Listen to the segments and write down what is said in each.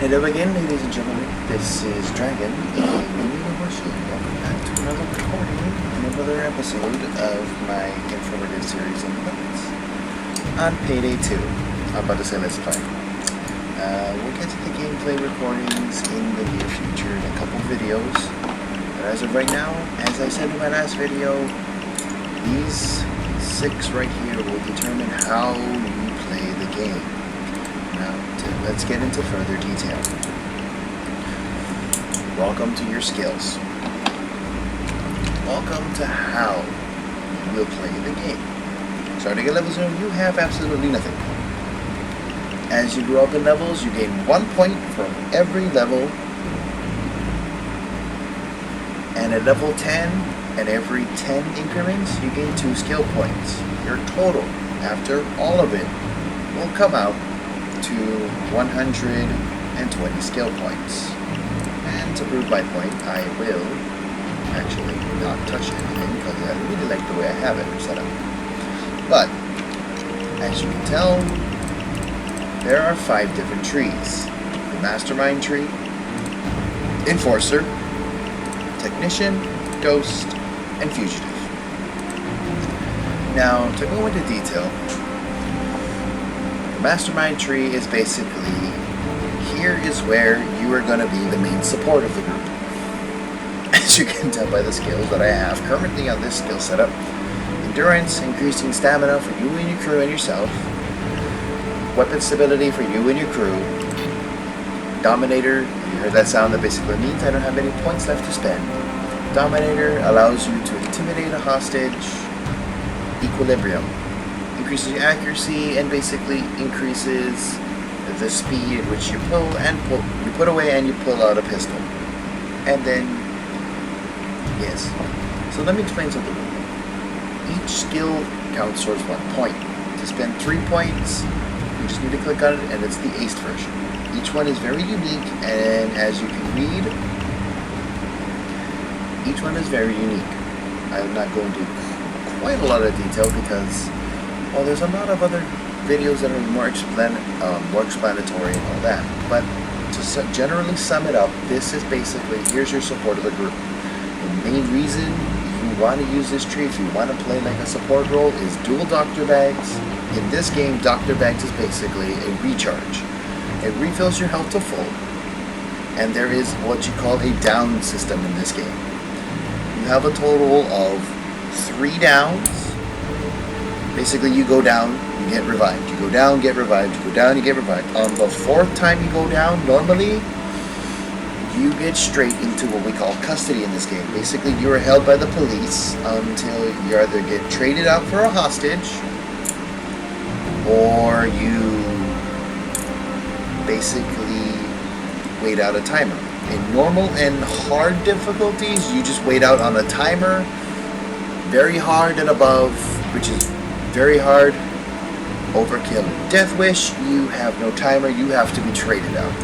Hello again, ladies and gentlemen. This is Dragon, a University. Welcome back to another recording and another episode of my informative series on weapons. On Payday 2. I'm about to say let's play. We'll get to the gameplay recordings in the near future in a couple videos. But as of right now, as I said in my last video, these 6 right here will determine how you play the game. Now, let's get into further detail. Welcome to your skills. Welcome to how you will play the game. Starting at level 0, you have absolutely nothing. As you grow up in levels, you gain 1 point from every level. And at level 10, and every 10 increments, you gain 2 skill points. Your total, after all of it, will come out to 120 skill points. And to prove my point, I will actually not touch anything because I really like the way I have it set up. But as you can tell, there are 5 different trees: the Mastermind tree, Enforcer, Technician, Ghost, and Fugitive. Now, to go into detail, the Mastermind tree is basically, here is where you are going to be the main support of the group. As you can tell by the skills that I have currently on this skill setup: endurance, increasing stamina for you and your crew and yourself, weapon stability for you and your crew, Dominator, you heard that sound, that basically means I don't have any points left to spend. Dominator allows you to intimidate a hostage. Equilibrium increases your accuracy and basically increases the speed at which you you put away and you pull out a pistol. And then, yes. So let me explain something. Each skill counts towards 1 point. To spend 3 points, you just need to click on it, and it's the aced version. Each one is very unique, and as you can read, each one is very unique. I'm not going to quite a lot of detail because, well, there's a lot of other videos that are more explanatory and all that. But to generally sum it up, this is basically, here's your support of the group. The main reason you want to use this tree, if you want to play like a support role, is dual Dr. Bags. In this game, Dr. Bags is basically a recharge. It refills your health to full, and there is what you call a down system in this game. You have a total of 3 downs. Basically, you go down, you get revived. You go down, get revived. You go down, you get revived. On the 4th time you go down, normally, you get straight into what we call custody in this game. Basically, you are held by the police until you either get traded out for a hostage, or you basically wait out a timer. In normal and hard difficulties, you just wait out on a timer. Very hard and above, which is very hard, overkill. Death Wish, you have no timer, you have to be traded out.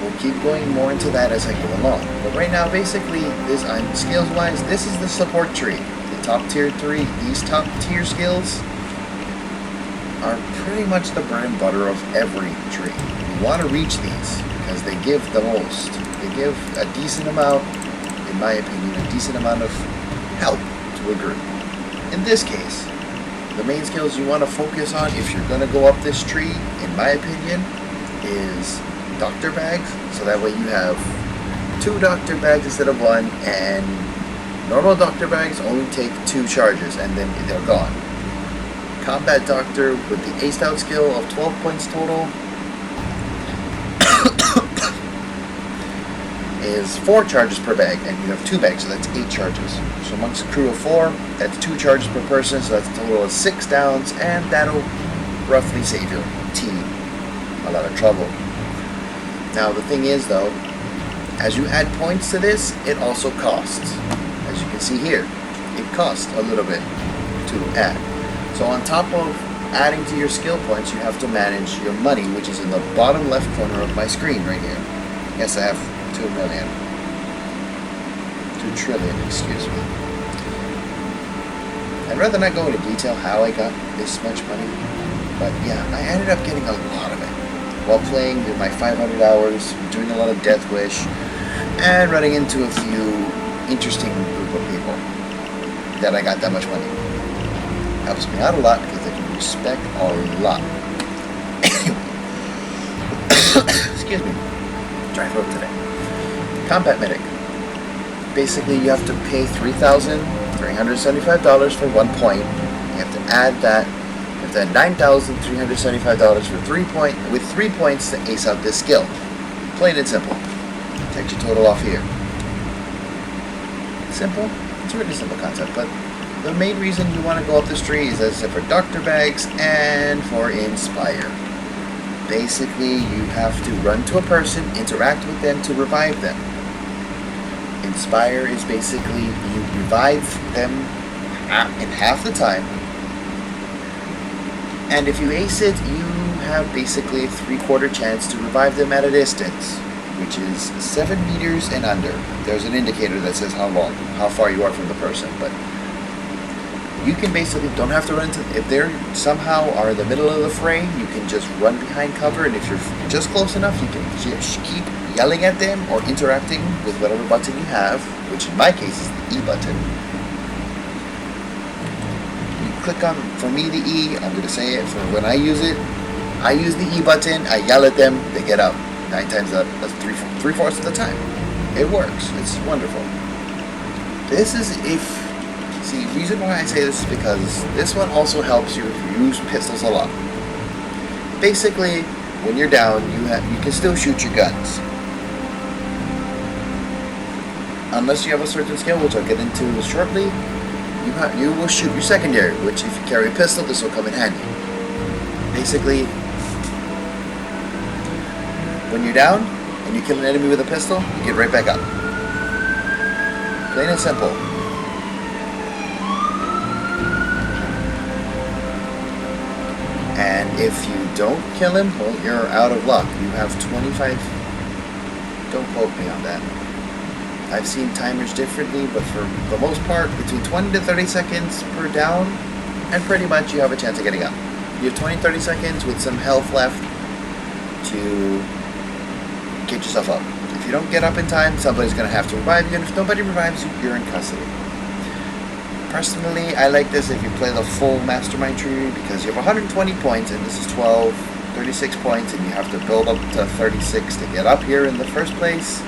We'll keep going more into that as I go along. But right now, basically, this skills-wise, this is the support tree. The top tier 3, these top tier skills are pretty much the bread and butter of every tree. You want to reach these because they give the most. They give a decent amount, in my opinion, a decent amount of help to a group. In this case, the main skills you want to focus on if you're going to go up this tree, in my opinion, is Dr. Bags. So that way you have 2 Dr. Bags instead of 1, and normal Dr. Bags only take 2 charges and then they're gone. Combat Doctor with the aced out skill of 12 points total is 4 charges per bag, and you have 2 bags, so that's 8 charges. So amongst a crew of 4, that's 2 charges per person, so that's a total of 6 downs, and that'll roughly save your team a lot of trouble. Now the thing is though, as you add points to this, it also costs. As you can see here, it costs a little bit to add. So on top of adding to your skill points, you have to manage your money, which is in the bottom left corner of my screen right here. Yes, I have 2 million. 2 trillion, excuse me. I'd rather not go into detail how I got this much money, but yeah, I ended up getting a lot of it while playing with my 500 hours, doing a lot of Death Wish, and running into a few interesting group of people that I got that much money. Helps me out a lot because I can respect a lot. Excuse me. Dry throat today. Combat Medic. Basically, you have to pay $3,375 for 1 point. You have to add that. You have to add $9,375 for 3 points, with 3 points to ace out this skill. Plain and simple. Take your total off here. Simple. It's a really simple concept, but the main reason you want to go up this tree is, as I said, for Doctor Bags and for Inspire. Basically, you have to run to a person, interact with them to revive them. Inspire is basically you revive them in half the time, and if you ace it, you have basically a 3/4 chance to revive them at a distance, which is 7 meters and under. There's an indicator that says how far you are from the person, but you can basically don't have to run into. If they're somehow are in the middle of the fray, you can just run behind cover, and if you're just close enough, you can just keep yelling at them or interacting with whatever button you have, which in my case is the E button. You click on, for me, the E. I'm going to say it for when I use it. I use the E button. I yell at them. They get up. 9 times out. That's three-fourths of the time. It works. It's wonderful. This is See, the reason why I say this is because this one also helps you if you use pistols a lot. Basically, when you're down, you can still shoot your guns. Unless you have a certain skill, which I'll get into shortly, you will shoot your secondary, which if you carry a pistol, this will come in handy. Basically, when you're down and you kill an enemy with a pistol, you get right back up. Plain and simple. And if you don't kill him, well, you're out of luck. You have 25... Don't quote me on that. I've seen timers differently, but for the most part, between 20 to 30 seconds per down, and pretty much you have a chance of getting up. You have 20-30 seconds with some health left to get yourself up. If you don't get up in time, somebody's going to have to revive you, and if nobody revives you, you're in custody. Personally, I like this if you play the full mastermind tree, because you have 120 points, and this is 36 points, and you have to build up to 36 to get up here in the first place.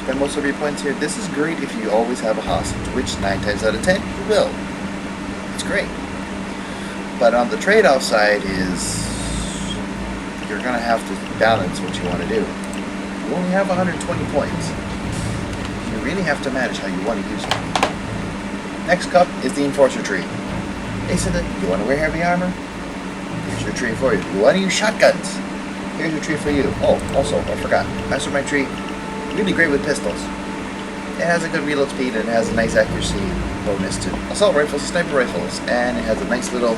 Spend most of your points here. This is great if you always have a hostage, which 9 times out of 10 you will. It's great. But on the trade-off side is you're going to have to balance what you want to do. You only have 120 points. You really have to manage how you want to use it. Next up is the Enforcer tree. They said that you want to wear heavy armor? Here's your tree for you. You want to use shotguns? Here's your tree for you. Oh, also, I forgot. Mastermind tree, really great with pistols. It has a good reload speed, and it has a nice accuracy bonus to assault rifles and sniper rifles. And it has a nice little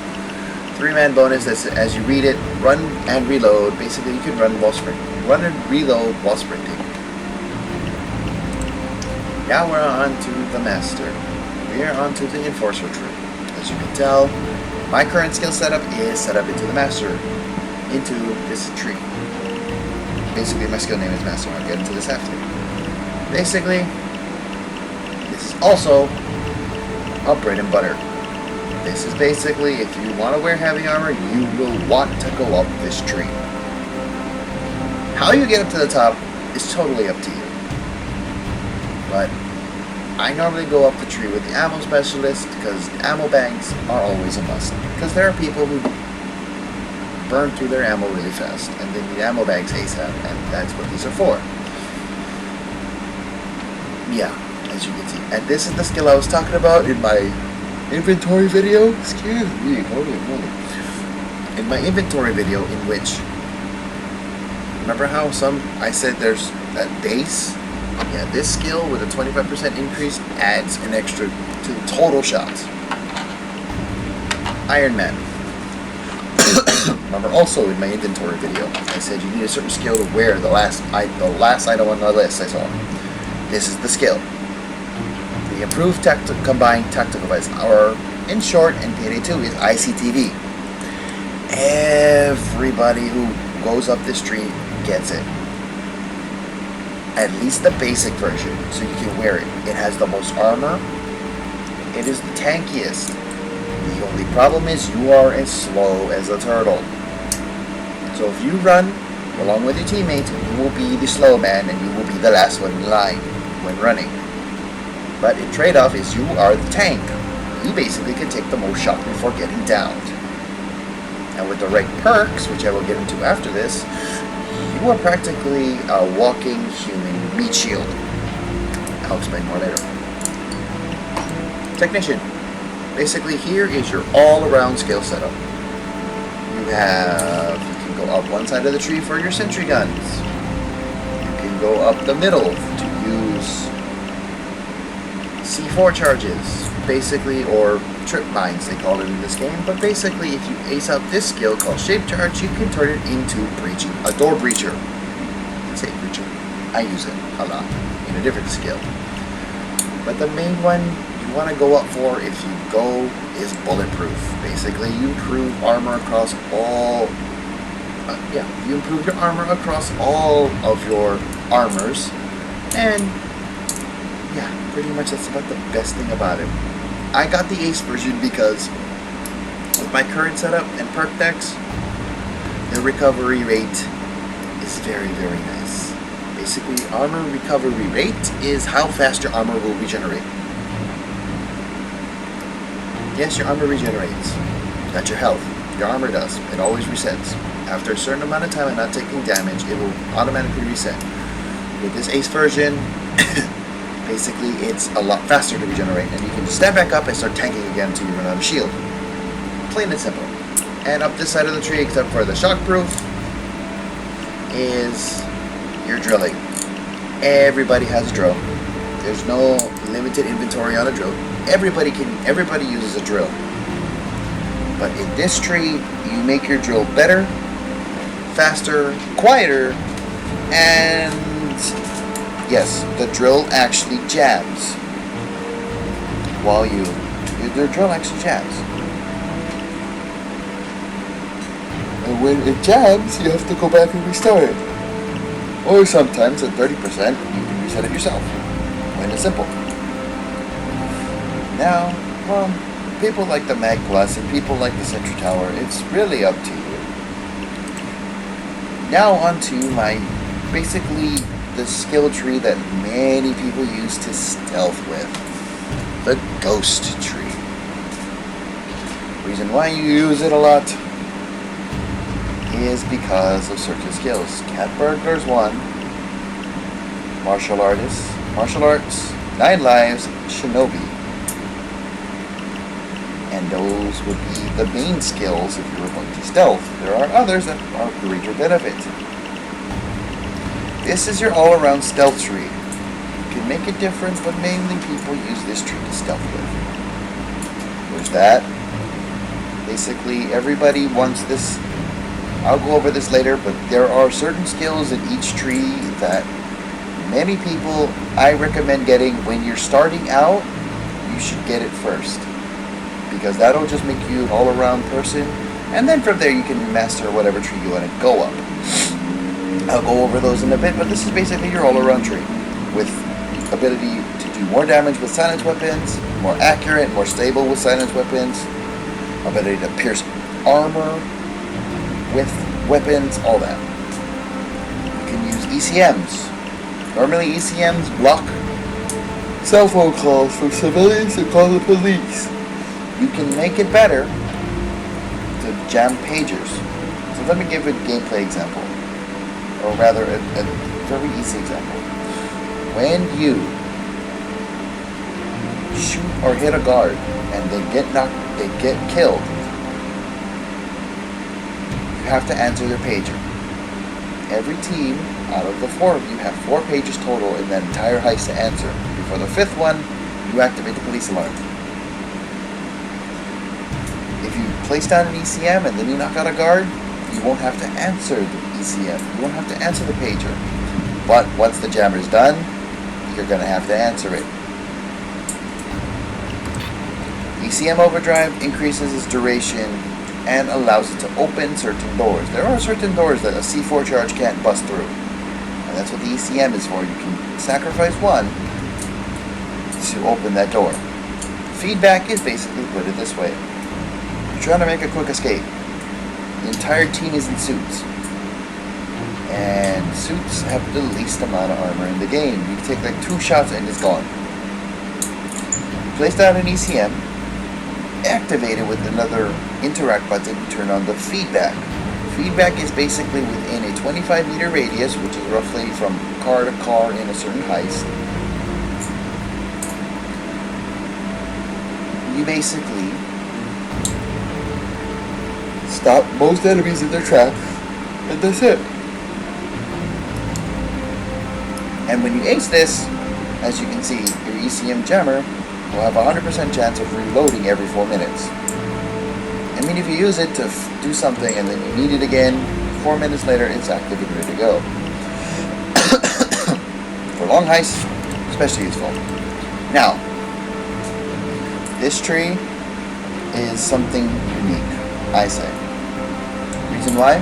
3-man bonus that, as you read it, run and reload. Basically, you can run while sprinting. Run and reload while sprinting. Now we're on to the Master. We are on to the Enforcer tree. As you can tell, my current skill setup is set up into the Master, into this tree. Basically, my skill name is Master. I'll get into this after. Basically, this is also a bread and butter. This is basically, if you want to wear heavy armor, you will want to go up this tree. How you get up to the top is totally up to you. But I normally go up the tree with the ammo specialist, because the ammo bags are always a must. Because there are people who burn through their ammo really fast, and they need ammo bags ASAP, and that's what these are for. Yeah, as you can see. And this is the skill I was talking about in my inventory video. Excuse me, holy moly. In my inventory video, in which, remember how I said there's that base? Yeah, this skill with a 25% increase adds an extra to the total shots. Iron Man. Remember also in my inventory video, I said you need a certain skill to wear the last item on the list I saw. This is the skill. The improved combined tactical device. Our In short, in Payday 2 is ICTV. Everybody who goes up this tree gets it. At least the basic version, so you can wear it. It has the most armor. It is the tankiest. The only problem is you are as slow as a turtle. So if you run along with your teammates, you will be the slow man and you will be the last one in line when running. But in trade-off is you are the tank. You basically can take the most shock before getting downed. And with the right perks, which I will get into after this, you are practically a walking human meat shield. I'll explain more later. Technician. Basically here is your all-around skill setup. You can go up one side of the tree for your sentry guns. You can go up the middle to use C4 charges, basically, or trip mines they call it in this game, but basically if you ace out this skill called shape charge, you can turn it into breaching, a door breacher. I say breacher, I use it a lot in a different skill. But the main one you want to go up for if you go is bulletproof. Basically you improve armor across all, you improve your armor across all of your armors, and yeah, pretty much that's about the best thing about it. I got the Ace version because with my current setup and perk decks, the recovery rate is very, very nice. Basically, armor recovery rate is how fast your armor will regenerate. Yes, your armor regenerates. Not your health. Your armor does. It always resets. After a certain amount of time and not taking damage, it will automatically reset. With this Ace version, basically, it's a lot faster to regenerate, and you can just stand back up and start tanking again until you run out of shield. Plain and simple. And up this side of the tree, except for the shockproof, is your drilling. Everybody has a drill. There's no limited inventory on a drill. Everybody uses a drill. But in this tree, you make your drill better, faster, quieter, and yes, the drill actually jabs. The drill actually jabs. And when it jabs, you have to go back and restart it. Or sometimes at 30%, you can reset it yourself. Plain and simple. Now, well, people like the Mag Plus and people like the Sentry Tower, it's really up to you. Now onto basically the skill tree that many people use to stealth with. The Ghost Tree. Reason why you use it a lot is because of certain skills. Cat Burglar's 1, Martial Arts, 9 Lives, Shinobi. And those would be the main skills if you were going to stealth. There are others that are greater benefit. This is your all-around stealth tree. You can make a difference, but mainly people use this tree to stealth with. There's that. Basically, everybody wants this. I'll go over this later, but there are certain skills in each tree that many people I recommend getting when you're starting out. You should get it first, because that'll just make you an all-around person, and then from there you can master whatever tree you want to go up. I'll go over those in a bit, but this is basically your all-around tree, with ability to do more damage with silence weapons, more accurate, more stable with silence weapons, ability to pierce armor with weapons, all that. You can use ECMs. Normally ECMs block cell phone calls from civilians to call the police. You can make it better to jam pagers. So let me give a gameplay example, or rather a very easy example. When you shoot or hit a guard and they get killed, you have to answer their pager. Every team out of the 4 of you have 4 pages total in that entire heist to answer. Before the 5th one, you activate the police alarm. If you place down an ECM and then you knock out a guard, you won't have to answer the ECM. You won't have to answer the pager. But once the jammer's done, you're going to have to answer it. ECM Overdrive increases its duration and allows it to open certain doors. There are certain doors that a C4 charge can't bust through. And that's what the ECM is for. You can sacrifice one to open that door. Feedback is basically put it this way. You're trying to make a quick escape. The entire team is in suits. And suits have the least amount of armor in the game. You can take like 2 shots and it's gone. Place down an ECM, activate it with another interact button to turn on the feedback. Feedback is basically within a 25-meter radius, which is roughly from car to car in a certain heist. You basically stop most enemies in their tracks, and that's it. And when you ace this, as you can see, your ECM jammer will have a 100% chance of reloading every 4 minutes. I mean, if you use it to do something and then you need it again, 4 minutes later it's active and ready to go. For long heists, especially useful. Now, this tree is something unique, I say. Reason why?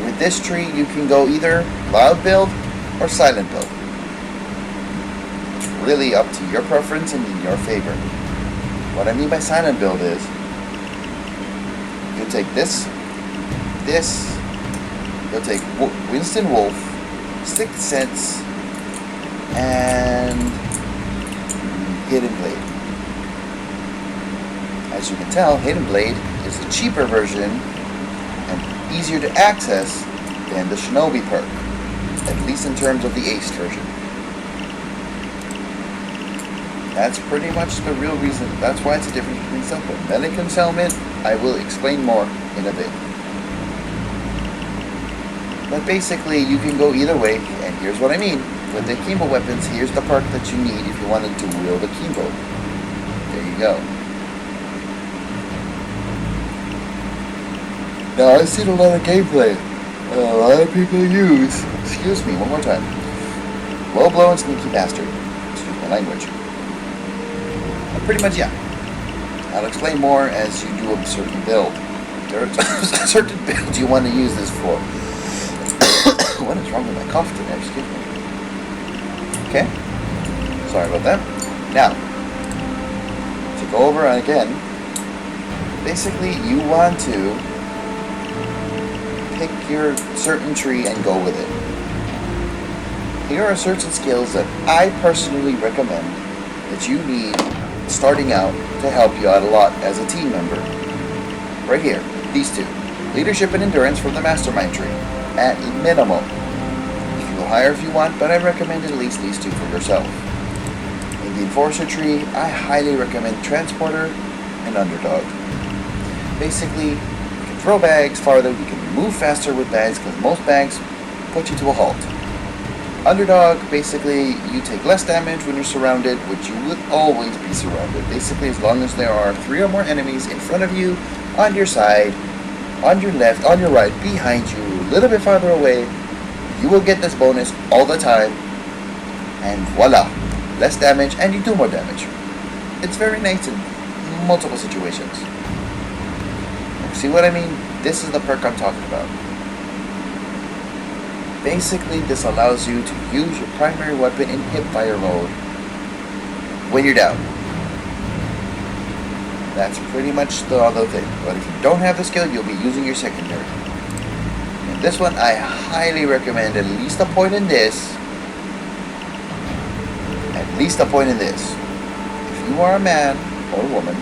With this tree you can go either loud build or silent build. It's really up to your preference and in your favor. What I mean by silent build is you'll take this, you'll take Winston Wolf, Sixth Sense, and Hidden Blade. As you can tell, Hidden Blade is a cheaper version and easier to access than the Shinobi perk, at least in terms of the Ace version. That's pretty much the real reason. That's why it's a difference between stealth. Melee concealment, I will explain more in a bit. But basically, you can go either way, and here's what I mean. With the Kimbo weapons, here's the perk that you need if you wanted to wield a Kimbo. There you go. Now, I've seen a lot of gameplay. A lot of people use, excuse me, one more time, low blow and sneaky bastard. Excuse my language. But pretty much, yeah. I'll explain more as you do a certain build. There are certain builds you want to use this for. What is wrong with my cough today? Excuse me. Okay. Sorry about that. Now, to go over again, basically you want to pick your certain tree and go with it. Here are certain skills that I personally recommend that you need starting out to help you out a lot as a team member. Right here, these two. Leadership and endurance from the mastermind tree. At minimum. You can go higher if you want, but I recommend at least these two for yourself. In the enforcer tree, I highly recommend transporter and underdog. Basically, you can throw bags farther, you can move faster with bags because most bags put you to a halt. Underdog, basically, you take less damage when you're surrounded, which you would always be surrounded. Basically, as long as there are 3 or more enemies in front of you, on your side, on your left, on your right, behind you, a little bit farther away, you will get this bonus all the time, and voila, less damage, and you do more damage. It's very nice in multiple situations. See what I mean? This is the perk I'm talking about. Basically, this allows you to use your primary weapon in hipfire mode when you're down. That's pretty much the other thing. But if you don't have the skill, you'll be using your secondary. And this one, I highly recommend at least a point in this. At least a point in this. If you are a man or a woman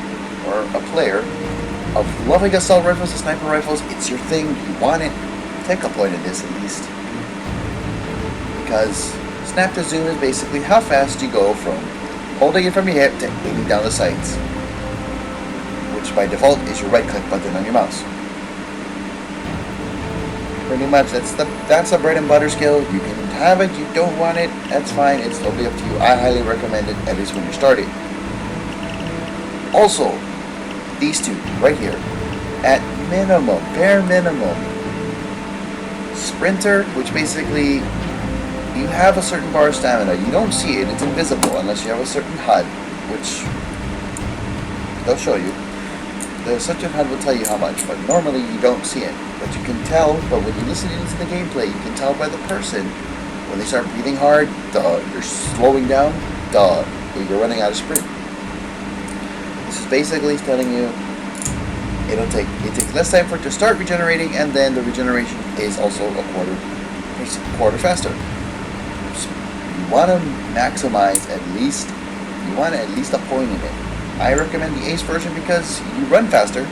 or a player of loving assault rifles and sniper rifles, it's your thing, you want it, take a point in this at least. Because snap to zoom is basically how fast you go from holding it from your hip to aiming down the sights, which by default is your right click button on your mouse. Pretty much that's a bread and butter skill. You can have it, you don't want it, that's fine, it's totally up to you. I highly recommend it, at least when you're starting. Also, these two right here, at minimum, bare minimum, sprinter, which basically you have a certain bar of stamina. You don't see it, it's invisible unless you have a certain HUD, which they'll show you. The Section HUD will tell you how much, but normally you don't see it. But you can tell, but when you listen into the gameplay, you can tell by the person, when they start breathing hard, duh, you're slowing down, duh, you're running out of sprint. This is basically telling you it takes less time for it to start regenerating, and then the regeneration is also a quarter faster. So you want to maximize at least a point in it. I recommend the Ace version because you run faster.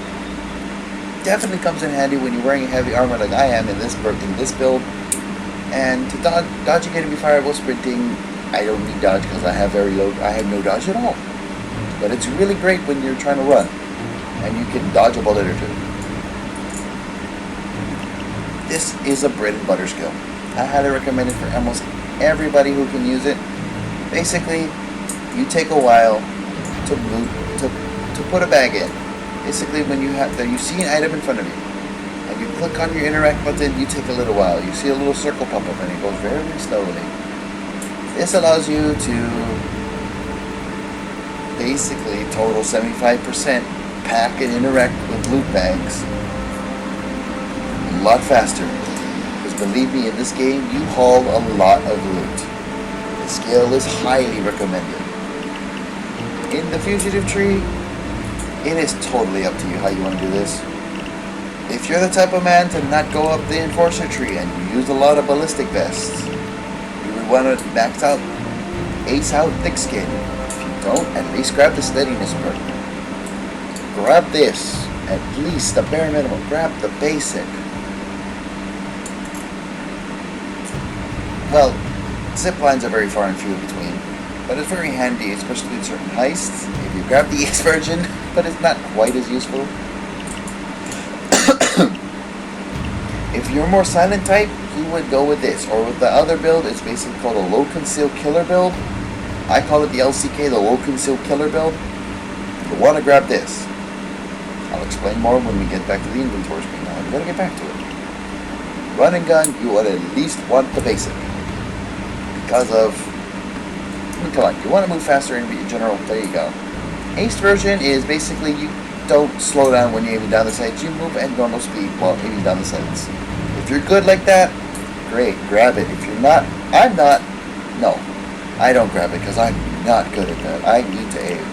Definitely comes in handy when you're wearing heavy armor like I am in this build. And to dodging enemy fire while sprinting, I don't need dodge because I have no dodge at all. But it's really great when you're trying to run and you can dodge a bullet or two. This is a bread and butter skill. I highly recommend it for almost everybody who can use it. Basically, you take a while to put a bag in. Basically, when you see an item in front of you and you click on your interact button, you take a little while. You see a little circle pop up and it goes very, very slowly. This allows you to basically total 75% pack and interact with loot bags a lot faster. Because believe me, in this game, you haul a lot of loot. The skill is highly recommended. In the fugitive tree, it is totally up to you how you want to do this. If you're the type of man to not go up the enforcer tree and you use a lot of ballistic vests, you would want to ace out thick skin. If you don't, at least grab the steadiness perk. Grab this, at least the bare minimum. Grab the basic. Well, zip lines are very far and few between, but it's very handy, especially in certain heists. If you grab the Ace version, but it's not quite as useful. If you're more silent type, you would go with this, or with the other build. It's basically called a low conceal killer build. I call it the LCK, the low conceal killer build. You'll want to grab this. I'll explain more when we get back to the inventory screen. Now I'm going to get back to it. Run and gun, you would at least want the basic. Because of, come on, you want to move faster and be in general. There you go. Ace version is basically you don't slow down when you're aiming down the sights. You move at normal speed while aiming down the sights. If you're good like that, great, grab it. If you're not, no, I don't grab it because I'm not good at that. I need to aim.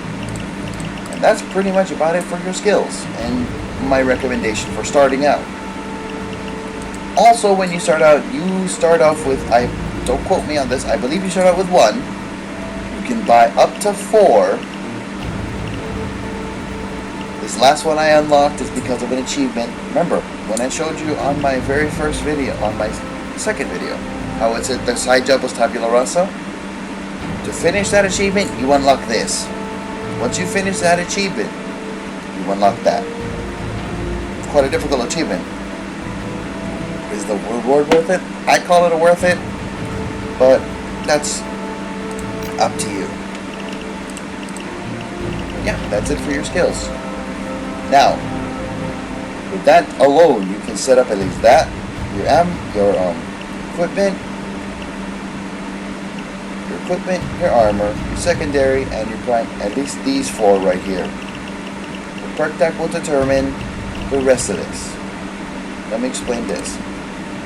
And that's pretty much about it for your skills and my recommendation for starting out. Also, when you start off with, don't quote me on this, I believe you start out with 1. You can buy up to 4. This last one I unlocked is because of an achievement. Remember, when I showed you on my very first video, on my second video, how it said the side jump was tabula rasa? To finish that achievement, you unlock this. Once you finish that achievement, you unlock that. It's quite a difficult achievement. Is the reward worth it? I call it a worth it, but that's up to you. Yeah, that's it for your skills. Now, with that alone, you can set up at least that, your equipment, your armor, your secondary, and your prime. At least these 4 right here. The perk deck will determine the rest of this. Let me explain this.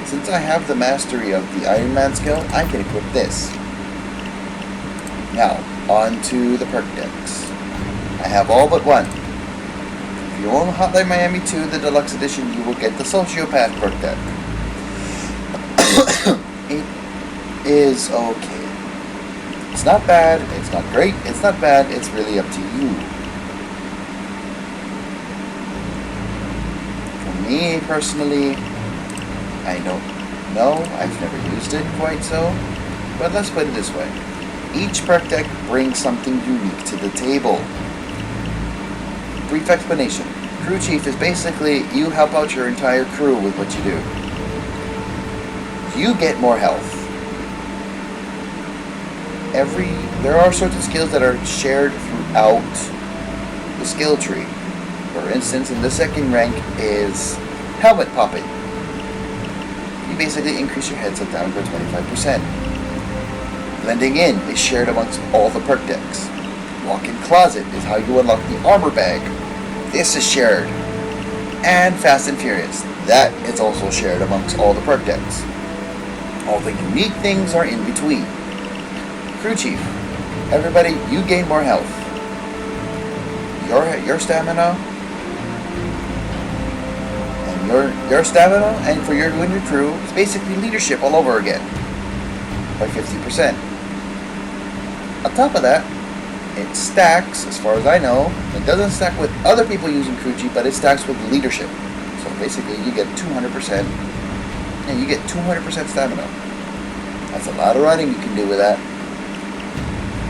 Since I have the mastery of the Iron Man skill, I can equip this. Now, on to the perk decks. I have all but one. If you own Hotline Miami 2, the deluxe edition, you will get the Sociopath perk deck. It is okay. It's not bad, it's not great, it's not bad, it's really up to you. For me, personally, I don't know, I've never used it quite so, but let's put it this way. Each perk deck brings something unique to the table. Brief explanation. Crew Chief is basically you help out your entire crew with what you do. You get more health. There are certain skills that are shared throughout the skill tree. For instance, in the second rank is helmet popping. You basically increase your headset down by 25%. Blending in is shared amongst all the perk decks. Walk-in closet is how you unlock the armor bag. This is shared. And Fast and Furious. That is also shared amongst all the perk decks. All the unique things are in between. Crew Chief. Everybody, you gain more health. Your stamina and your stamina and for you and your crew, it's basically leadership all over again by 50%. On top of that, it stacks, as far as I know. It doesn't stack with other people using crew chief, but it stacks with leadership. So basically, you get 200%, and you get 200% stamina. That's a lot of running you can do with that.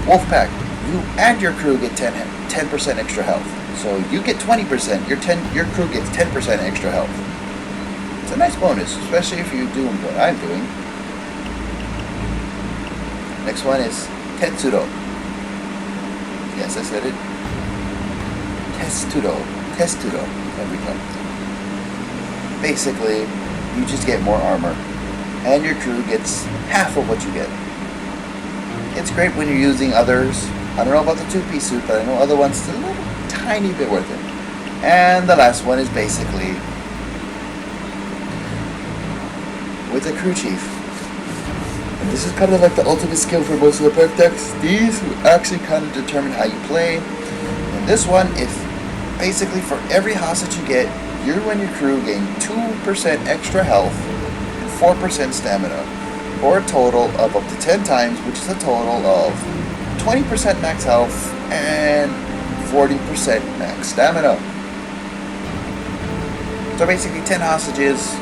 Wolfpack, you and your crew get 10% extra health. So you get 20%. Your crew gets 10% extra health. It's a nice bonus, especially if you're doing what I'm doing. Next one is Tetsudo. Yes, I said it. Testudo. There we go. Basically, you just get more armor. And your crew gets half of what you get. It's great when you're using others. I don't know about the two-piece suit, but I know other ones, it's a little tiny bit worth it. And the last one is basically with the crew chief. And this is kind of like the ultimate skill for most of the perk decks. These actually kind of determine how you play. And this one, if basically for every hostage you get, you and your crew gain 2% extra health and 4% stamina, for a total of up to 10 times, which is a total of 20% max health and 40% max stamina. So basically 10 hostages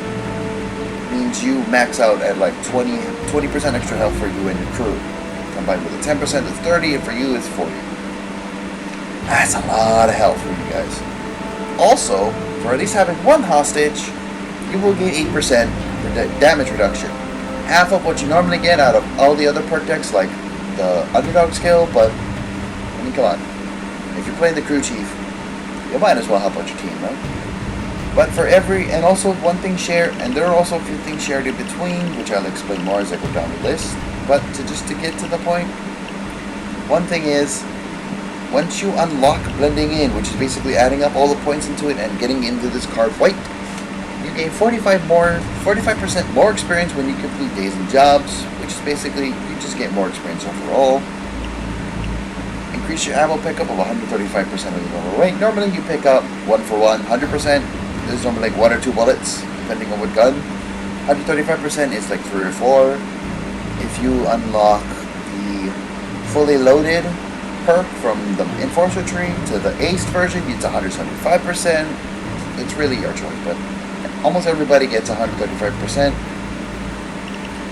means you max out at like 20% extra health for you and your crew. Combined with the 10%, it's 30, and for you it's 40. That's a lot of health for you guys. Also, for at least having one hostage, you will gain 8% for damage reduction. Half of what you normally get out of all the other perk decks, like the underdog skill, but I mean, come on. If you're playing the crew chief, you might as well help out your team, right? But for every, and also one thing shared, and there are also a few things shared in between, which I'll explain more as I go down the list. But to get to the point, one thing is, once you unlock blending in, which is basically adding up all the points into it and getting into this card white, you gain 45% more experience when you complete days and jobs, which is basically, you just get more experience overall. Increase your ammo pickup of 135% of the normal rate. Normally you pick up 1-for-1, 100%. There's normally like 1 or 2 bullets, depending on what gun. 135% is like 3 or 4. If you unlock the fully loaded perk from the Enforcer tree to the aced version, it's 175%. It's really your choice, but almost everybody gets 135%.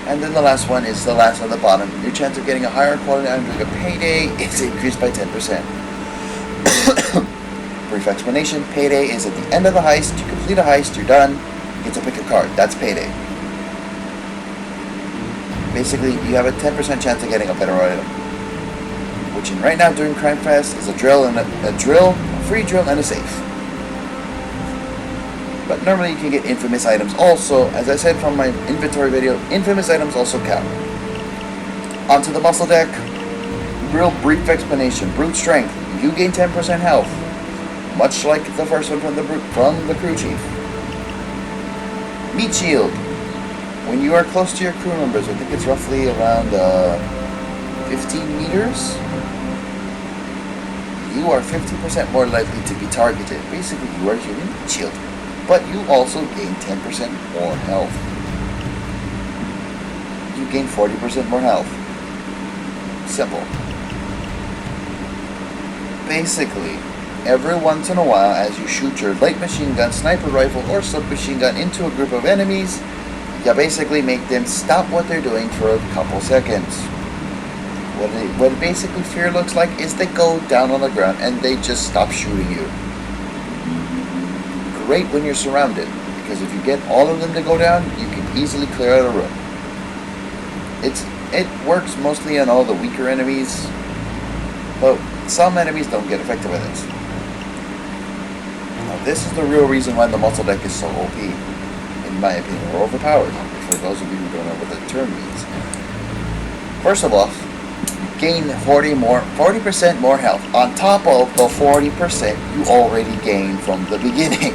And then the last one is the last on the bottom. Your chance of getting a higher quality item during a payday is increased by 10%. Brief explanation, payday is at the end of the heist. You complete a heist, you're done, you get to pick a card. That's payday. Basically, you have a 10% chance of getting a better item. Which right now during Crime Fest is a drill, a free drill and a safe. But normally you can get infamous items also. As I said from my inventory video, infamous items also count. Onto the muscle deck. Real brief explanation. Brute strength. You gain 10% health. Much like the first one from the crew chief. Meat shield. When you are close to your crew members, I think it's roughly around 15 meters, you are 50% more likely to be targeted. Basically, you are human meat shield. But you also gain 10% more health. You gain 40% more health. Simple. Basically, every once in a while, as you shoot your light machine gun, sniper rifle, or submachine gun into a group of enemies, you basically make them stop what they're doing for a couple seconds. What basically fear looks like is they go down on the ground and they just stop shooting you. Great when you're surrounded, because if you get all of them to go down, you can easily clear out a room. It works mostly on all the weaker enemies, but some enemies don't get affected by this. Now this is the real reason why the muscle deck is so OP, in my opinion, or overpowered, for those of you who don't know what the term means. First of all, gain 40% more health on top of the 40% you already gained from the beginning.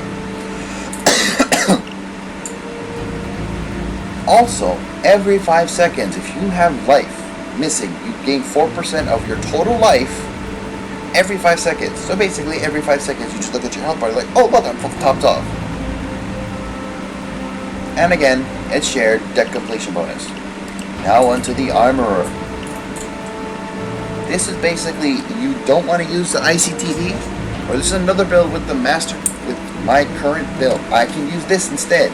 Also, every 5 seconds, if you have life missing, you gain 4% of your total life every 5 seconds. So basically, every 5 seconds, you just look at your health bar, like, oh look, I'm topped off. And again, it's shared deck completion bonus. Now onto the Armorer. This is basically, you don't want to use the ICTV, or this is another build with the master, with my current build. I can use this instead,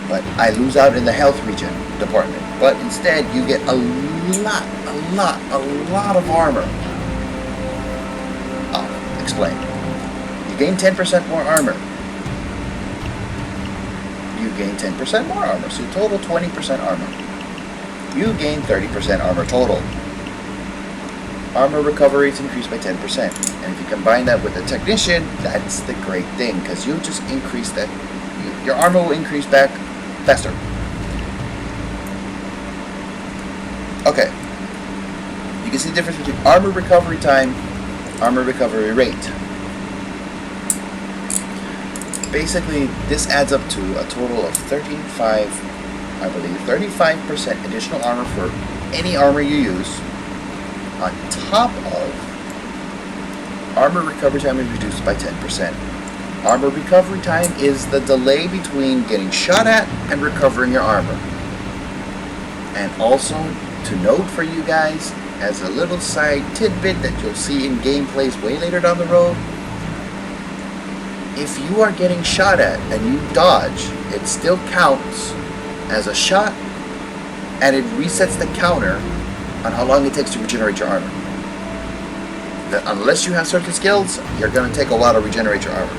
but I lose out in the health regen department. But instead, you get a lot of armor. I'll explain. You gain 10% more armor. You gain 10% more armor, so total 20% armor. You gain 30% armor total. Armor recovery is increased by 10%. And if you combine that with a technician, that's the great thing, because you just increase that. Your armor will increase back faster. Okay. You can see the difference between armor recovery time, armor recovery rate. Basically, this adds up to a total of 35% additional armor for any armor you use, on top of armor recovery time is reduced by 10%. Armor recovery time is the delay between getting shot at and recovering your armor. And also, to note for you guys, as a little side tidbit that you'll see in gameplays way later down the road, if you are getting shot at and you dodge, it still counts as a shot, and it resets the counter on how long it takes to regenerate your armor. That unless you have certain skills, you're going to take a while to regenerate your armor.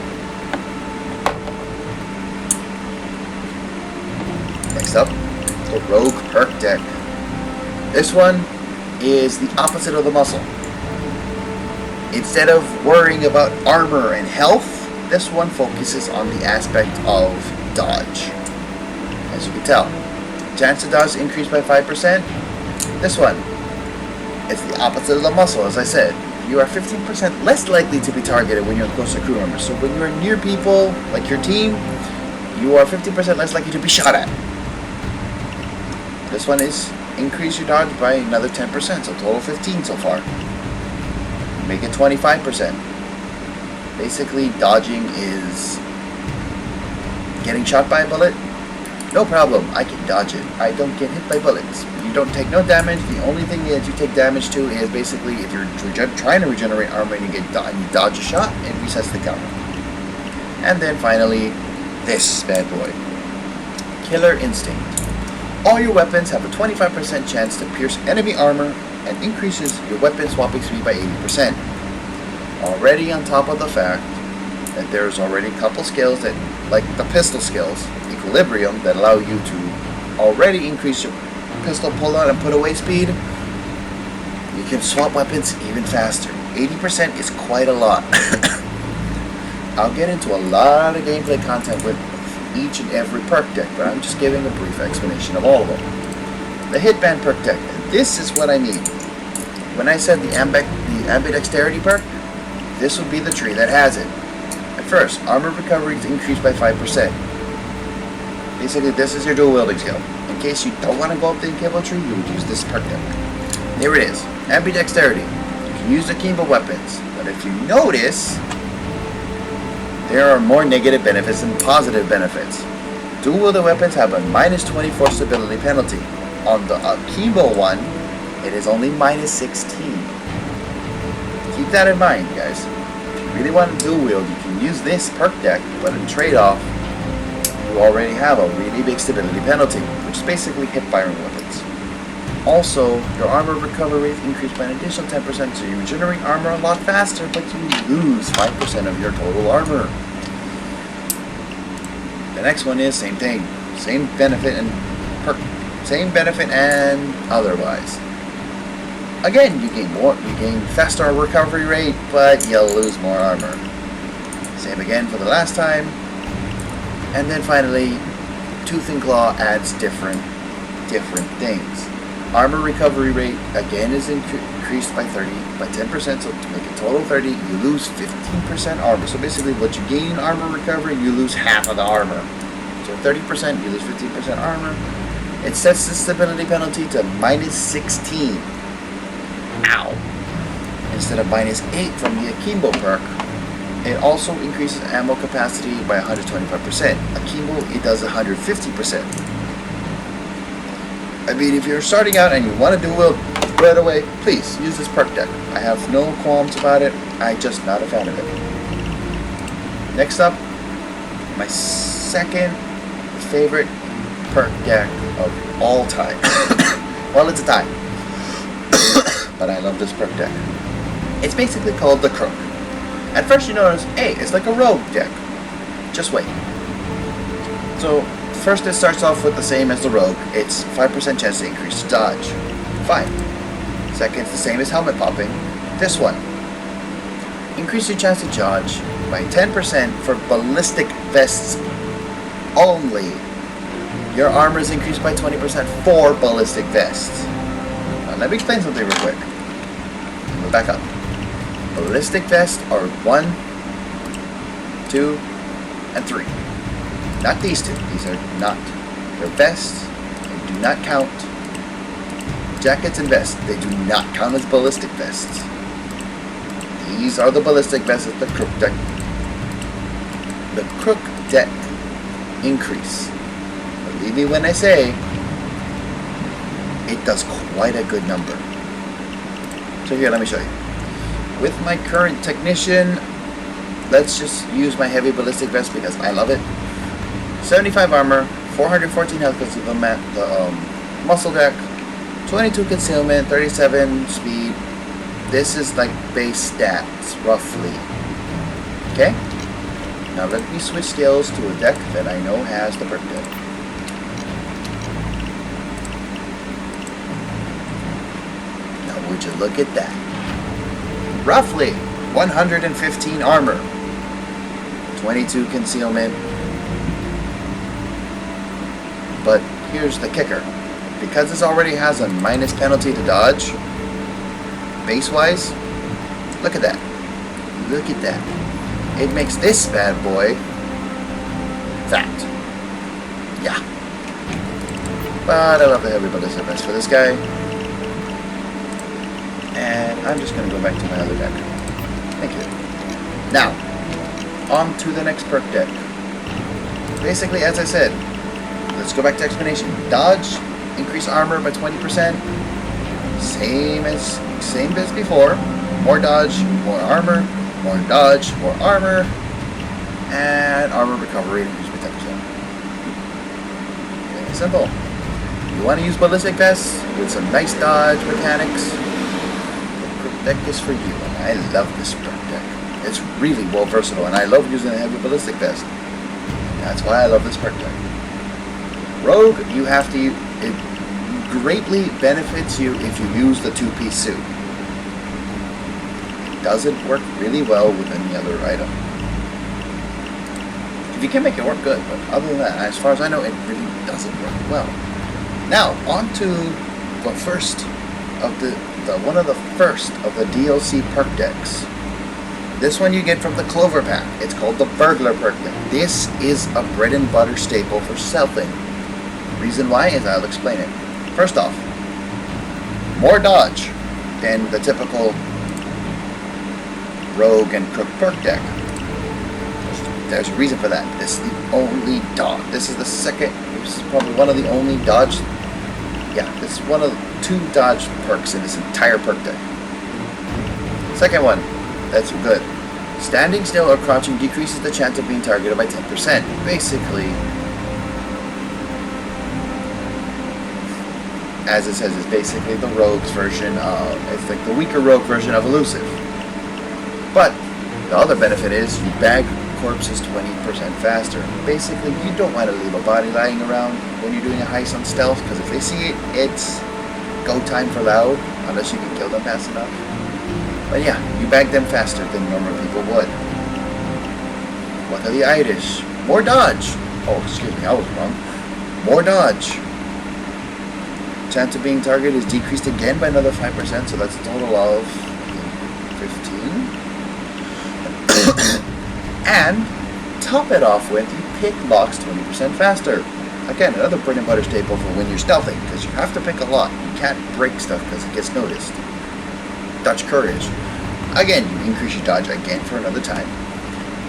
Next up, the Rogue Perk deck. This one is the opposite of the muscle. Instead of worrying about armor and health, this one focuses on the aspect of dodge. As you can tell, chance to dodge increased by 5%. This one, it's the opposite of the muscle, as I said. You are 15% less likely to be targeted when you're close to crew members. So when you're near people, like your team, you are 15% less likely to be shot at. This one is increase your dodge by another 10%, so total 15 so far. Make it 25%. Basically, dodging is getting shot by a bullet. No problem, I can dodge it. I don't get hit by bullets. You don't take no damage. The only thing that you take damage to is basically if you're trying to regenerate armor and you dodge a shot, it resets the counter. And then finally, this bad boy. Killer Instinct. All your weapons have a 25% chance to pierce enemy armor and increases your weapon swapping speed by 80%. Already on top of the fact that there's already a couple skills that, like the pistol skills, Equilibrium, that allow you to already increase your pistol pull out and put away speed. You can swap weapons even faster. 80% is quite a lot. I'll get into a lot of gameplay content with each and every perk deck, but I'm just giving a brief explanation of all of them. The Hitman perk deck. This is what I mean. When I said the ambidexterity perk, this would be the tree that has it. At first, armor recovery is increased by 5%. Basically, this is your dual wielding skill. In case you don't want to go up the Akimbo tree, you would use this perk deck. There it is. Ambidexterity. You can use Akimbo weapons, but if you notice, there are more negative benefits than positive benefits. Dual wielding weapons have a minus 24 stability penalty. On the Akimbo one, it is only minus 16. Keep that in mind, guys. If you really want to dual wield, you can use this perk deck, but in trade-off, you already have a really big stability penalty, which is basically hip-firing weapons. Also, your armor recovery is increased by an additional 10%, so you regenerate armor a lot faster, but you lose 5% of your total armor. The next one is same thing, same benefit and otherwise. Again, you gain faster recovery rate, but you'll lose more armor. Same again for the last time. And then finally, Tooth and Claw adds different things. Armor recovery rate again is increased by 10%, so to make a total 30, you lose 15% armor. So basically what you gain armor recovery, you lose half of the armor. So 30%, you lose 15% armor. It sets the stability penalty to -16. Ow. Instead of -8 from the Akimbo perk. It also increases ammo capacity by 125%. Akimbo, it does 150%. I mean, if you're starting out and you want to do it right away, please use this perk deck. I have no qualms about it. I'm just not a fan of it. Next up, my second favorite perk deck of all time. Well, it's a tie. But I love this perk deck. It's basically called the Crook. At first you notice, hey, it's like a rogue deck. Just wait. So, first it starts off with the same as the rogue. It's 5% chance to increase dodge. Fine. Second, it's the same as helmet popping. This one. Increase your chance to dodge by 10% for ballistic vests only. Your armor is increased by 20% for ballistic vests. Now, let me explain something real quick. We'll back up. Ballistic vests are 1, 2, and 3. Not these two. These are not. They're vests. They do not count. Jackets and vests, they do not count as ballistic vests. These are the ballistic vests of the Crook deck. The Crook deck increase. Believe me when I say it does quite a good number. So here, let me show you. With my current technician, let's just use my heavy ballistic vest because I love it. 75 armor, 414 health because of the muscle deck, 22 concealment, 37 speed. This is like base stats, roughly. Okay? Now let me switch skills to a deck that I know has the perk deck. Now would you look at that? Roughly 115 armor, 22 concealment. But here's the kicker. Because this already has a minus penalty to dodge, base-wise, look at that. Look at that. It makes this bad boy fat. Yeah. But I love the heavy ballistic vest for this guy. And I'm just going to go back to my other deck. Thank you. Now, on to the next perk deck. Basically, as I said, let's go back to explanation. Dodge, increase armor by 20%. Same as before. More dodge, more armor. More dodge, more armor. And armor recovery increase by 10%. Okay, simple. You want to use ballistic vests with some nice dodge mechanics? Deck is for you, and I love this perk deck. It's really well versatile, and I love using a heavy ballistic vest. That's why I love this perk deck. Rogue, you have to use, it greatly benefits you if you use the two-piece suit. It doesn't work really well with any other item. If you can make it work, good, but other than that, as far as I know, it really doesn't work well. Now, on to the first of one of the first of the DLC perk decks. This one you get from the Clover pack. It's called the Burglar perk deck. This is a bread and butter staple for stealthing. Reason why is I'll explain it. First off, more dodge than the typical Rogue and Crook perk deck. There's a reason for that. This is the only dodge. This is the second. This is probably one of the only dodge. Yeah, this is one of the 2 dodge perks in this entire perk deck. Second one, that's good. Standing still or crouching decreases the chance of being targeted by 10%. Basically, as it says, it's basically the Rogue's version of, it's like the weaker Rogue version of Elusive. But the other benefit is you bag corpses 20% faster. Basically, you don't want to leave a body lying around when you're doing a heist on stealth, because if they see it, it's go time for loud, unless you can kill them fast enough. But yeah, you bag them faster than normal people would. What are the items? More dodge. Oh, excuse me, I was wrong. More dodge. chance of being targeted is decreased again by another 5%, so that's a total of 15. And top it off with, you pick locks 20% faster. Again, another bread and butter staple for when you're stealthing, because you have to pick a lock. You can't break stuff because it gets noticed. Dutch courage. Again, you increase your dodge again for another time.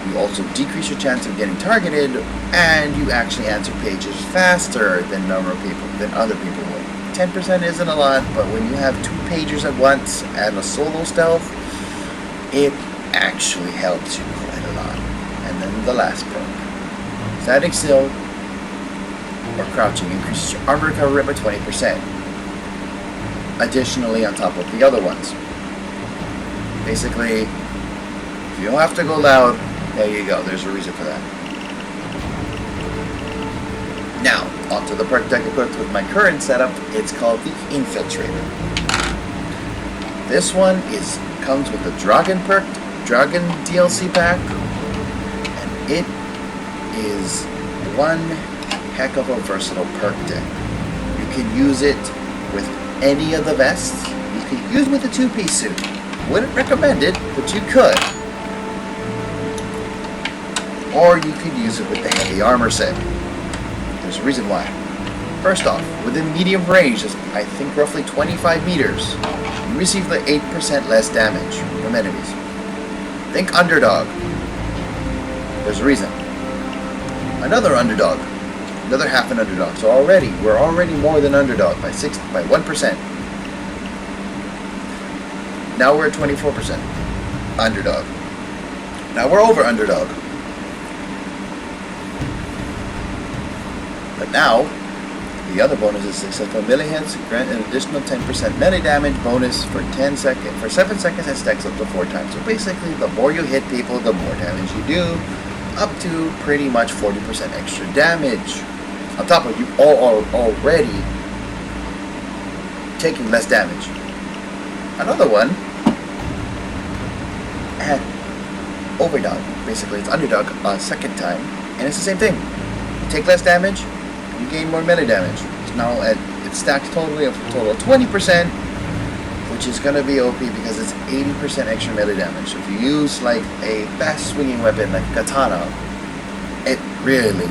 You also decrease your chance of getting targeted, and you actually answer pages faster than other people would. 10% isn't a lot, but when you have 2 pagers at once and a solo stealth, it actually helps you quite a lot. And then the last perk. Standing still or crouching increases your armor recovery rate by 20%. Additionally, on top of the other ones. Basically, if you don't have to go loud, there you go. There's a reason for that. Now, onto the perk deck equipped with my current setup. It's called the Infiltrator. This one comes with the Dragon DLC pack, and it is one heck of a versatile perk deck. You can use it with any of the vests. You can use it with a 2-piece suit. Wouldn't recommend it, but you could. Or you could use it with the heavy armor set. There's a reason why. First off, within medium range, I think roughly 25 meters, you receive the 8% less damage from enemies. Think underdog. There's a reason. Another underdog. Another half an underdog. So we're already more than underdog by 1%. Now we're at 24% underdog. Now we're over underdog. But now, the other bonus is successful melee hits grant an additional 10% melee damage bonus for 7 seconds and stacks up to 4 times. So basically, the more you hit people, the more damage you do, up to pretty much 40% extra damage. On top of you all are already taking less damage. Another one, overdog. Basically, it's underdog a second time, and it's the same thing. You take less damage, you gain more melee damage. So now it's stacked totally up to a total of 20%, which is going to be OP because it's 80% extra melee damage. So if you use like a fast swinging weapon like katana, it really,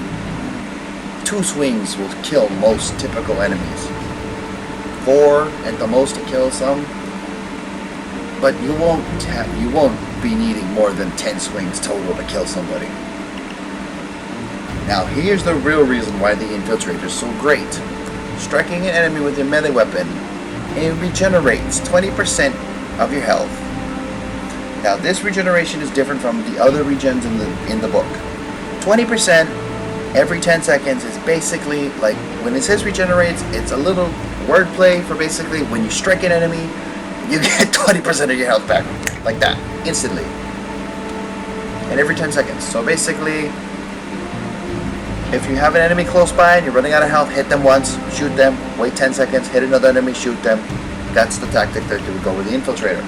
2 swings will kill most typical enemies. 4 at the most to kill some, but you won't be needing more than 10 swings total to kill somebody. Now here's the real reason why the Infiltrator is so great. Striking an enemy with your melee weapon, it regenerates 20% of your health. Now this regeneration is different from the other regens in the book. 20% every 10 seconds is basically like, when it says regenerates, it's a little wordplay for basically when you strike an enemy, you get 20% of your health back. Like that, instantly. And every 10 seconds. So basically, if you have an enemy close by and you're running out of health, hit them once, shoot them, wait 10 seconds, hit another enemy, shoot them. That's the tactic that you would go with the Infiltrator.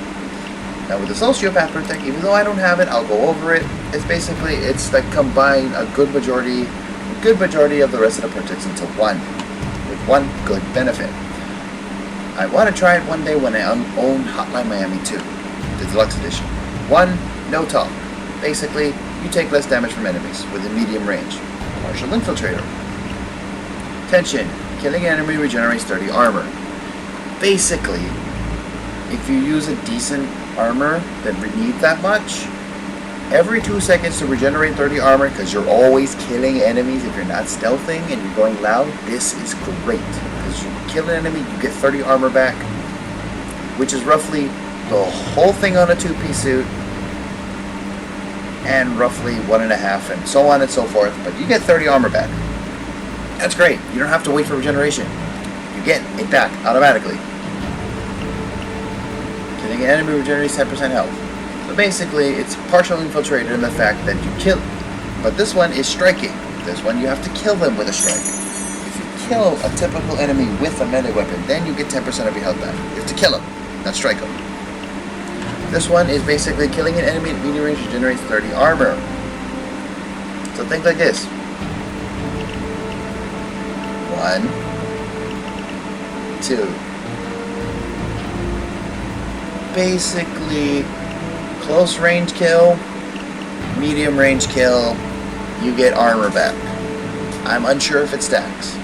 Now with the Sociopath Protect, even though I don't have it, I'll go over it. It's like combine a good majority of the rest of the protects into one, with one good benefit. I want to try it one day when I own Hotline Miami 2, the deluxe edition. 1, no talk. Basically, you take less damage from enemies within medium range. Partial Infiltrator. Tension. Killing an enemy regenerates 30 armor. Basically, if you use a decent armor that need that much, every 2 seconds to regenerate 30 armor, because you're always killing enemies if you're not stealthing and you're going loud, this is great. Because you kill an enemy, you get 30 armor back, which is roughly the whole thing on a 2-piece suit, and roughly 1.5, and so on and so forth, but you get 30 armor back. That's great. You don't have to wait for regeneration. You get it back automatically. Killing an enemy regenerates 10% health. So basically, it's partial infiltrated in the fact that you kill, but this one is striking. This one you have to kill them with a strike. If you kill a typical enemy with a melee weapon, then you get 10% of your health back. You have to kill him, not strike him. This one is basically killing an enemy at medium range generates 30 armor. So think like this. 1, 2. Basically, close range kill, medium range kill, you get armor back. I'm unsure if it stacks,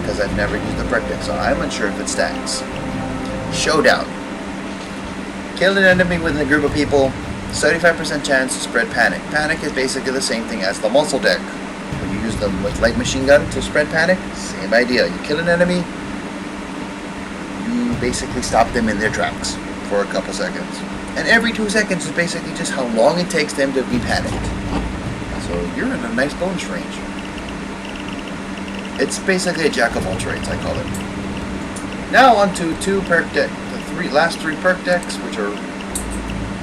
because I've never used the perk deck, so I'm unsure if it stacks. Showdown. Kill an enemy within a group of people, 75% chance to spread panic. Panic is basically the same thing as the muscle deck. When you use them with light machine gun to spread panic, same idea. You kill an enemy, you basically stop them in their tracks for a couple seconds. And every 2 seconds is basically just how long it takes them to be panicked. So you're in a nice bonus range. It's basically a jack of all trades, I call it. Now on to the last three perk decks, which are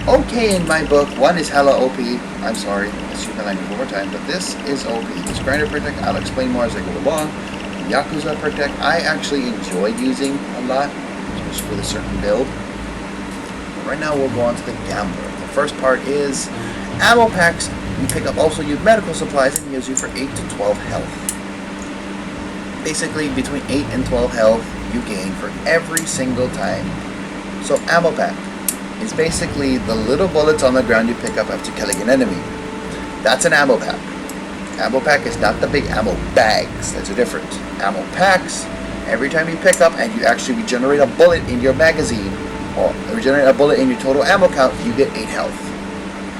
okay in my book. One is hella OP. I'm sorry, let's use my language one more time, but this is OP. This grinder perk deck, I'll explain more as I go along. The Yakuza perk deck, I actually enjoy using a lot, just with a certain build. Right now we'll go on to the Gambler. The first part is ammo packs. You pick up also use medical supplies and heals you for 8 to 12 health. Basically between 8 and 12 health you gain for every single time. So ammo pack is basically the little bullets on the ground you pick up after killing an enemy. That's an ammo pack. Ammo pack is not the big ammo bags. That's a difference. Ammo packs, every time you pick up and you actually regenerate a bullet in your magazine, or regenerate a bullet in your total ammo count, you get 8 health.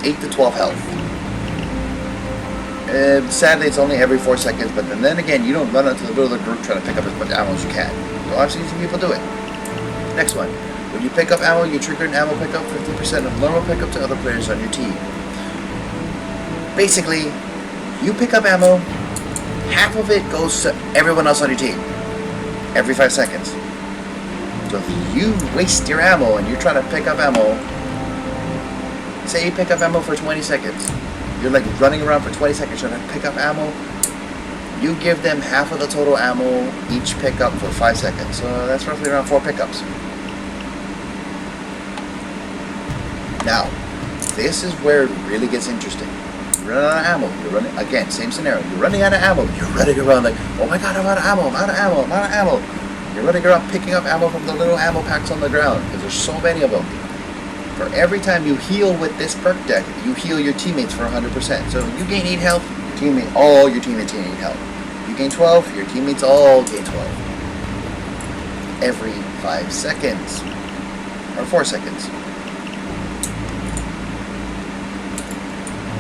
8 to 12 health. Sadly, it's only every 4 seconds, but then again, you don't run into the middle of the group trying to pick up as much ammo as you can. So I've seen some people do it. Next one. When you pick up ammo, you trigger an ammo pickup, 50% of normal pickup to other players on your team. Basically, you pick up ammo, half of it goes to everyone else on your team. Every 5 seconds. So if you waste your ammo and you're trying to pick up ammo, say you pick up ammo for 20 seconds. You're like running around for 20 seconds trying to pick up ammo. You give them half of the total ammo each pickup for 5 seconds. So that's roughly around 4 pickups. Now, this is where it really gets interesting. You're running out of ammo. You're running, again, same scenario. You're running out of ammo. You're running around like, oh my god, I'm out of ammo, I'm out of ammo, I'm out of ammo. You're running around picking up ammo from the little ammo packs on the ground, because there's so many of them. For every time you heal with this perk deck, you heal your teammates for 100%. So you gain 8 health, all your teammates gain 8 health. You gain 12, your teammates all gain 12. Every 5 seconds. Or 4 seconds.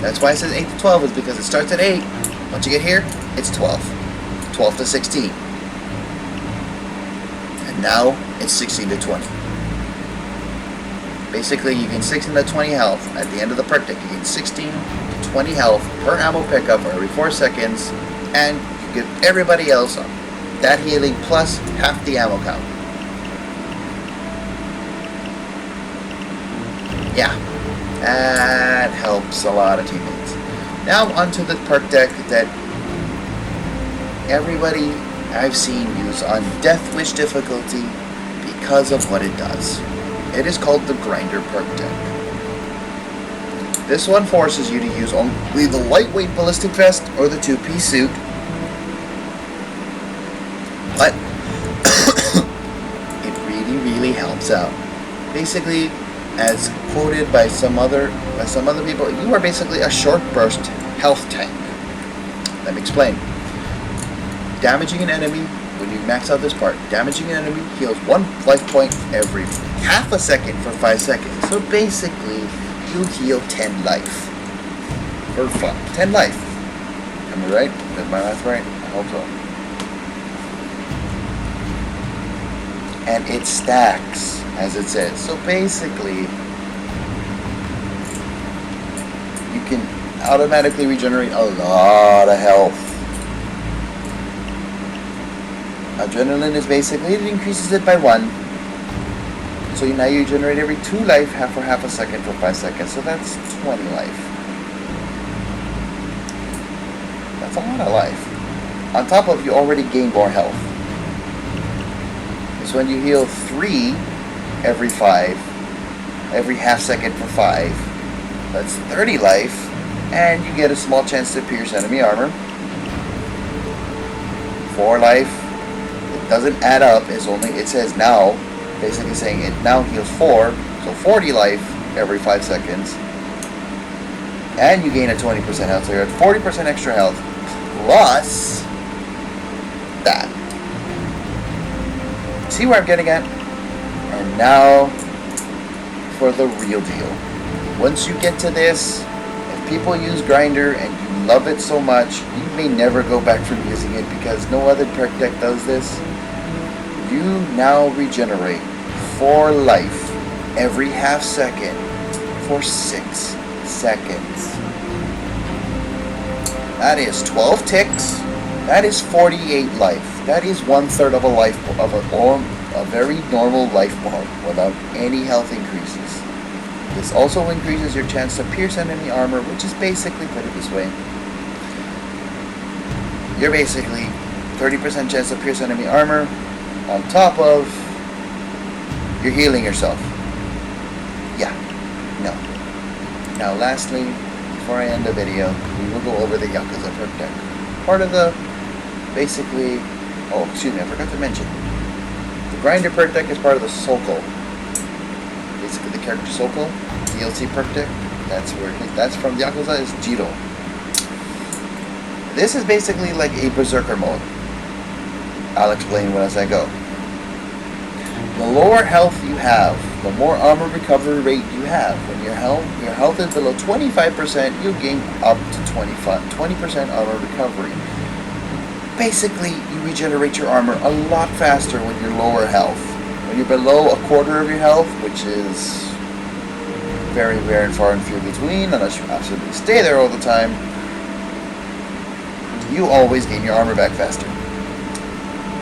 That's why it says 8 to 12, is because it starts at 8. Once you get here, it's 12. 12 to 16. And now, it's 16 to 20. Basically, you gain 16 to 20 health at the end of the perk deck. You gain 16 to 20 health per ammo pickup for every 4 seconds, and you give everybody else that healing plus half the ammo count. Yeah, that helps a lot of teammates. Now onto the perk deck that everybody I've seen use on Death Wish difficulty because of what it does. It is called the Grinder perk deck. This one forces you to use only the lightweight ballistic vest or the 2-piece suit. But it really helps out. Basically, as quoted by some other people, you are basically a short burst health tank. Let me explain. Damaging an enemy, when you max out this part, damaging an enemy heals 1 life point every half a second for 5 seconds. So basically, you heal 10 life. For fun. 10 life. Am I right? Is my math right? I hope so. And it stacks, as it says. So basically, you can automatically regenerate a lot of health. Adrenaline is basically, it increases it by 1. So now you generate every 2 life for half a second for 5 seconds. So that's 20 life. That's a lot of life. On top of, you already gain more health. So when you heal 3 every half second for 5, that's 30 life, and you get a small chance to pierce enemy armor. 4 life, doesn't add up. It's only, it says now, basically saying it now heals 4, so 40 life every 5 seconds. And you gain a 20% health, so you're at 40% extra health, plus that. See where I'm getting at? And now for the real deal. Once you get to this, if people use Grinder and you love it so much, you may never go back from using it because no other perk deck does this. You now regenerate 4 life every half second for 6 seconds. That is 12 ticks. That is 48 life. That is 1/3 of a life of a very normal life bar without any health increases. This also increases your chance to pierce enemy armor, which is basically, put it this way, you're basically 30% chance to pierce enemy armor on top of you're healing yourself. Yeah, no. Now lastly, before I end the video, we will go over the Yakuza perk deck. Part of the, basically, oh excuse me, I forgot to mention, the Grinder perk deck is part of the Soko. Basically the character Soko, DLC perk deck, that's from Yakuza, is Jiro. This is basically like a Berserker mode. I'll explain as I go. The lower health you have, the more armor recovery rate you have. When your health is below 25%, you gain up to 20% armor recovery. Basically, you regenerate your armor a lot faster when you're lower health. When you're below a quarter of your health, which is very rare and far and few between, unless you absolutely stay there all the time, you always gain your armor back faster.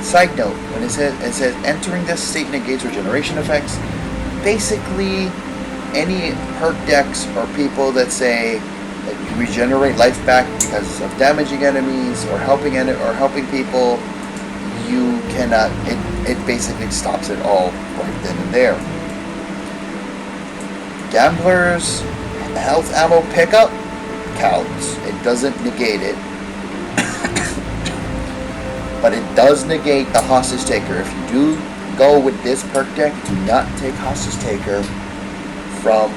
Side note, when it says entering this state negates regeneration effects, basically any perk decks or people that say that you regenerate life back because of damaging enemies or helping people, you cannot, it basically stops it all right then and there. Gambler's health ammo pickup counts. It doesn't negate it. But it does negate the Hostage Taker. If you do go with this perk deck, do not take Hostage Taker from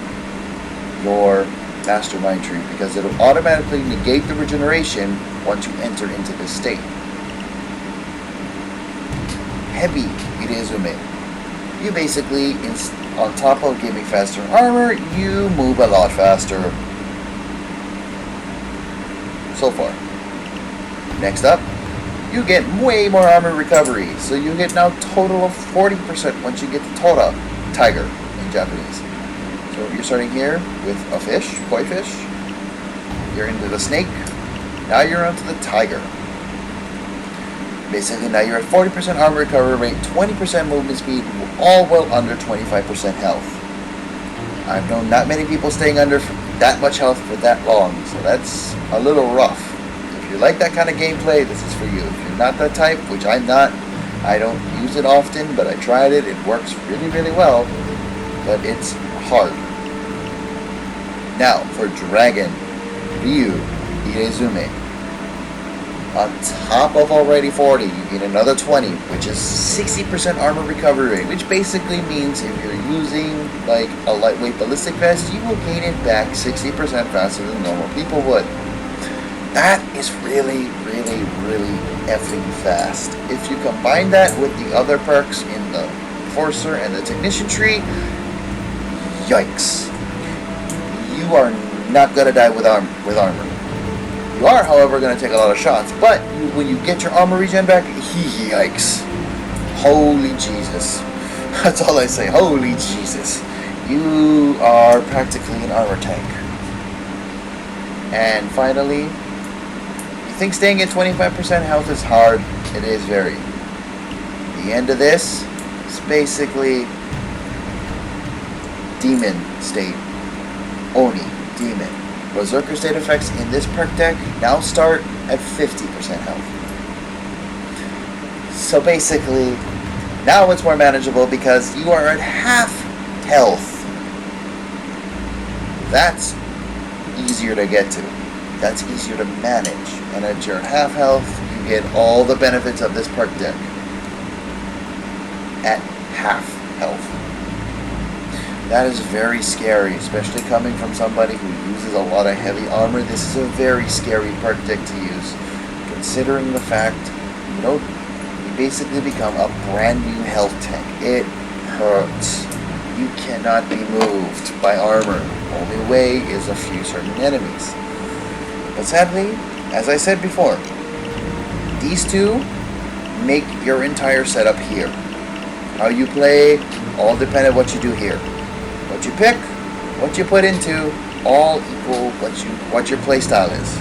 your Mastermind tree because it'll automatically negate the regeneration once you enter into this state. Heavy Irezume. You basically, on top of giving faster armor, you move a lot faster. So far. Next up, you get way more armor recovery, so you get now total of 40% once you get the Tora, tiger in Japanese. So you're starting here with a fish, koi fish, you're into the snake, now you're onto the tiger. Basically now you're at 40% armor recovery rate, 20% movement speed, all well under 25% health. I've known not many people staying under that much health for that long, so that's a little rough. If you like that kind of gameplay, this is for you. If you're not that type, which I'm not, I don't use it often, but I tried it. It works really, really well, but it's hard. Now, for Dragon, Ryu, Irezume. On top of already 40, you get another 20, which is 60% armor recovery rate, which basically means if you're using like a lightweight ballistic vest, you will gain it back 60% faster than normal people would. That is really, really, really effing fast. If you combine that with the other perks in the Enforcer and the Technician tree, yikes. You are not going to die with armor. You are, however, going to take a lot of shots, but when you get your armor regen back, yikes. Holy Jesus. That's all I say, holy Jesus. You are practically an armor tank. And finally, you think staying at 25% health is hard? It is very. The end of this is basically demon state. Oni, demon. Berserker state effects in this perk deck now start at 50% health. So basically, now it's more manageable because you are at half health. That's easier to get to. That's easier to manage. And at your half health, you get all the benefits of this perk deck. at half health. That is very scary, especially coming from somebody who uses a lot of heavy armor. This is a very scary perk deck to use, considering the fact, you basically become a brand new health tank. It hurts. You cannot be moved by armor. Only way is a few certain enemies. But sadly, as I said before, these two make your entire setup here. How you play, all depend on what you do here. What you pick, what you put into, all equal what your play style is.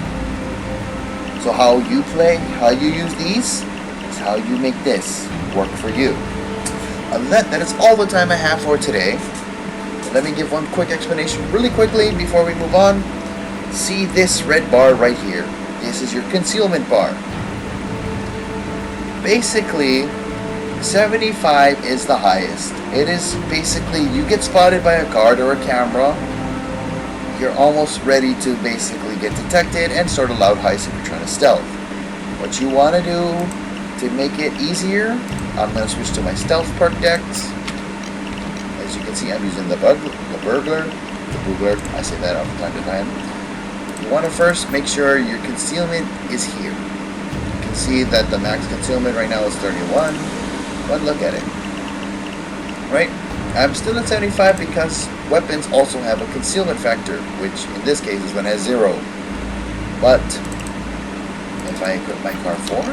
So how you play, how you use these, is how you make this work for you. That is all the time I have for today. Let me give one quick explanation really quickly before we move on. See this red bar right here. This is your concealment bar. Basically, 75 is the highest. It is basically, you get spotted by a guard or a camera, you're almost ready to basically get detected and start a loud heist if you're trying to stealth. What you want to do to make it easier, I'm going to switch to my stealth perk decks. As you can see, I'm using the burglar, I say that from time to time. You want to first make sure your concealment is here. You can see that the max concealment right now is 31. But look at it. Right? I'm still at 75 because weapons also have a concealment factor, which in this case is when it has 0. But if I equip my car 4,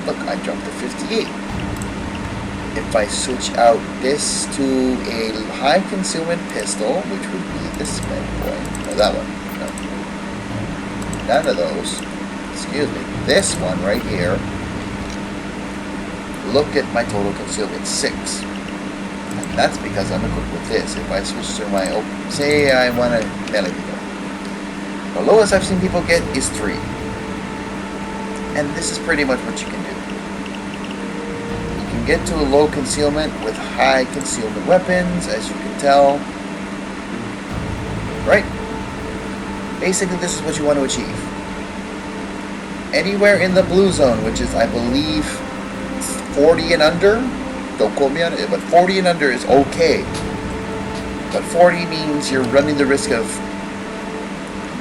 look, I jumped to 58. If I switch out this to a high concealment pistol, which would be this bad boy, or that one, no, none of those, excuse me, this one right here, look at my total concealment, 6. And that's because I'm equipped with this. If I switch to my, say I want to melee people, the lowest I've seen people get is 3. And this is pretty much what you can do. You can get to a low concealment with high concealment weapons, as you can tell. Right? Basically, this is what you want to achieve. Anywhere in the blue zone, which is, I believe, 40 and under, don't quote me on it, but 40 and under is okay. But 40 means you're running the risk of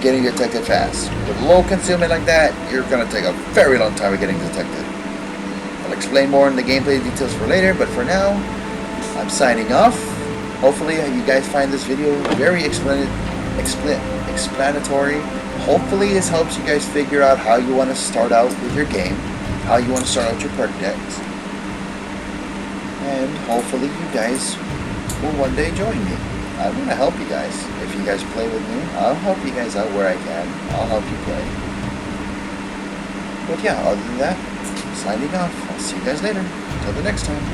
getting detected fast. With low concealment like that, you're going to take a very long time of getting detected. I'll explain more in the gameplay details for later, but for now, I'm signing off. Hopefully you guys find this video very explanatory. Hopefully this helps you guys figure out how you want to start out with your game, how you want to start out your perk decks. And hopefully you guys will one day join me. I want to help you guys. If you guys play with me, I'll help you guys out where I can. I'll help you play. But yeah, other than that, signing off. I'll see you guys later. Until the next time.